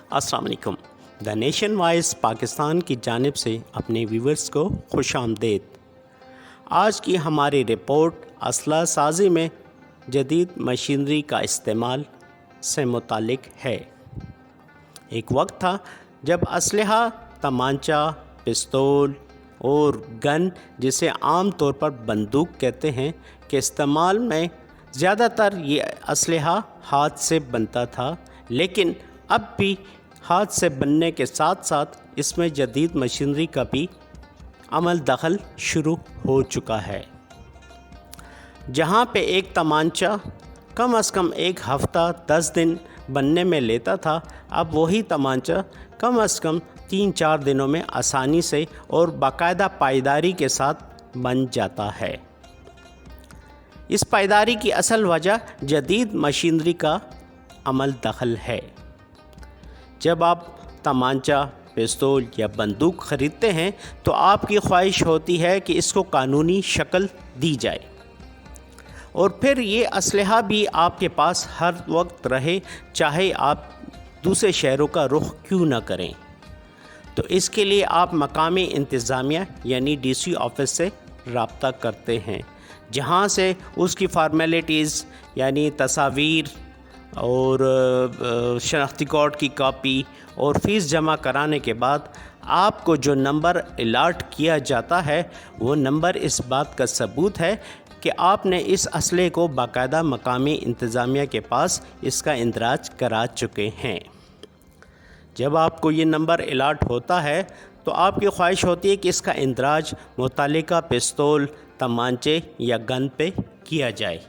अस्सलाम वालेकुम। The nation voice Pakistan की जानिब से अपने व्यूवर्स को खुश आमदेद। आज की हमारी रिपोर्ट असलहा साजी में जदीद मशीनरी का इस्तेमाल से मुतालिक है। एक वक्त था जब असलहा, तमांचा, पिस्तौल और गन, जिसे आम तौर पर बंदूक कहते हैं, के इस्तेमाल में ज़्यादातर ये असलहा हाथ से बनता था, लेकिन अब भी हाथ से बनने के साथ साथ इसमें जदीद मशीनरी का भी अमल दखल शुरू हो चुका है। जहाँ पे एक तमांचा कम से कम एक हफ़्ता 10 दिन बनने में लेता था, अब वही तमांचा कम से कम 3-4 दिनों में आसानी से और बाकायदा पायदारी के साथ बन जाता है। इस पायदारी की असल वजह जदीद मशीनरी का अमल दखल है। जब आप तमांचा, पिस्तौल या बंदूक ख़रीदते हैं तो आपकी ख्वाहिश होती है कि इसको कानूनी शक्ल दी जाए और फिर ये असलहा भी आपके पास हर वक्त रहे, चाहे आप दूसरे शहरों का रुख क्यों ना करें। तो इसके लिए आप मकामी इंतज़ामिया यानी DC ऑफिस से रब्ता करते हैं, जहाँ से उसकी फ़ॉर्मेलिटीज़ यानी तस्वीर और शनाख्ती कार्ड की कॉपी और फ़ीस जमा कराने के बाद आपको जो नंबर अलाट किया जाता है, वो नंबर इस बात का सबूत है कि आपने इस असले को बाकायदा मकामी इंतज़ामिया के पास इसका इंदराज करा चुके हैं। जब आपको ये नंबर अलाट होता है तो आपकी ख्वाहिश होती है कि इसका इंदराज मुतल्लिका पिस्तौल, तमांचे या गन पे किया जाए।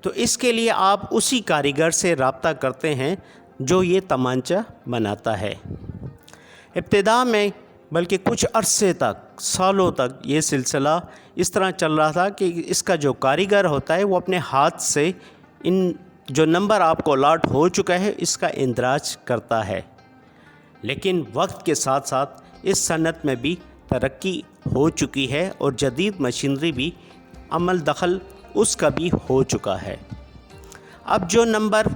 तो इसके लिए आप उसी कारीगर से रब्ता करते हैं जो ये तमांचा बनाता है। इब्तिदा में बल्कि कुछ अरसे तक, सालों तक ये सिलसिला इस तरह चल रहा था कि इसका जो कारीगर होता है वो अपने हाथ से इन जो नंबर आपको अलाट हो चुका है इसका इंदराज करता है। लेकिन वक्त के साथ साथ इस सनत में भी तरक्की हो चुकी है और जदीद मशीनरी भी अमल दखल उसका भी हो चुका है। अब जो नंबर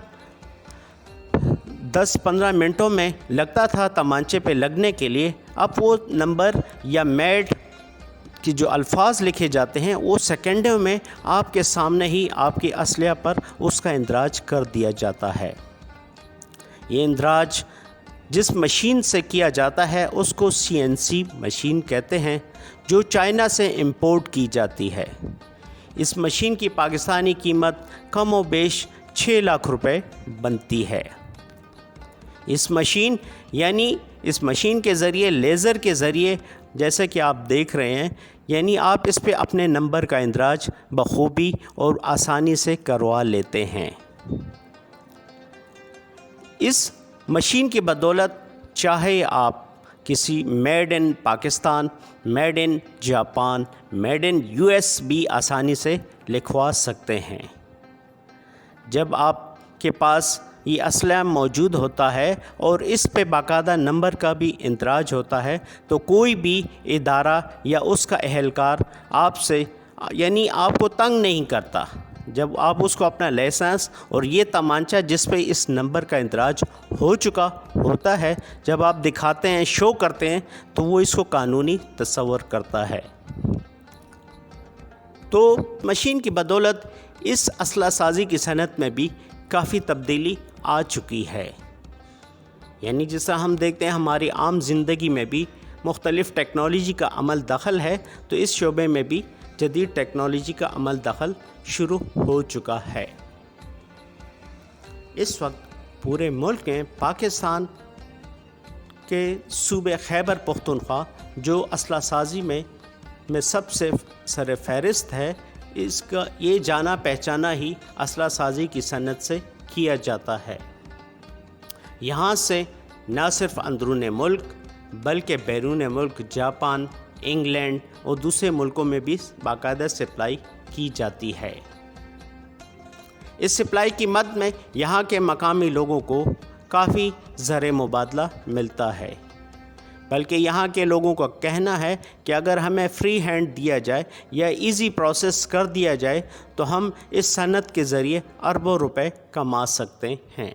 10-15 मिनटों में लगता था तमांचे पे लगने के लिए, अब वो नंबर या मेड की जो अल्फाज लिखे जाते हैं वो सेकंडों में आपके सामने ही आपकी असलिया पर उसका इंदराज कर दिया जाता है। ये इंदराज जिस मशीन से किया जाता है उसको CNC मशीन कहते हैं, जो चाइना से इंपोर्ट की जाती है। इस मशीन की पाकिस्तानी कीमत कम व बेश 6 लाख रुपए बनती है। इस मशीन के ज़रिए, लेज़र के ज़रिए, जैसे कि आप देख रहे हैं, यानी आप इस पे अपने नंबर का इंदराज बखूबी और आसानी से करवा लेते हैं। इस मशीन की बदौलत चाहे आप किसी made in Pakistan, made in Japan, made in US भी आसानी से लिखवा सकते हैं। जब आपके पास ये असला मौजूद होता है और इस पे बाकायदा नंबर का भी इंदराज होता है, तो कोई भी इदारा या उसका अहलकार आपसे यानी आपको तंग नहीं करता। जब आप उसको अपना लाइसेंस और ये तमांचा जिस पे इस नंबर का इंदराज हो चुका होता है, जब आप दिखाते हैं, शो करते हैं, तो वो इसको कानूनी तस्वर करता है। तो मशीन की बदौलत इस असला साजी की सनत में भी काफ़ी तब्दीली आ चुकी है। यानी जिस तरह हम देखते हैं हमारी आम ज़िंदगी में भी मुख्तलिफ़ टेक्नोलॉजी का अमल दखल है, तो इस शोबे में भी जदीद टेक्नोलॉजी का अमल दखल शुरू हो चुका है। इस वक्त पूरे मुल्क में पाकिस्तान के सूबे खैबर पख्तूनख्वा, जो असला साजी में सबसे सर फहरिस्त है, इसका ये जाना पहचाना ही असला साजी की सनत से किया जाता है। यहाँ से न सिर्फ अंदरून मुल्क बल्कि बैरून मुल्क जापान, इंग्लैंड और दूसरे मुल्कों में भी बाकायदा सप्लाई की जाती है। इस सप्लाई की मद में यहाँ के मकामी लोगों को काफ़ी ज़र मुबादला मिलता है। بلکہ یہاں کے لوگوں کا کہنا ہے کہ اگر ہمیں فری ہینڈ دیا جائے یا ایزی پروسیس کر دیا جائے تو ہم اس صنعت کے ذریعے اربوں روپے کما سکتے ہیں۔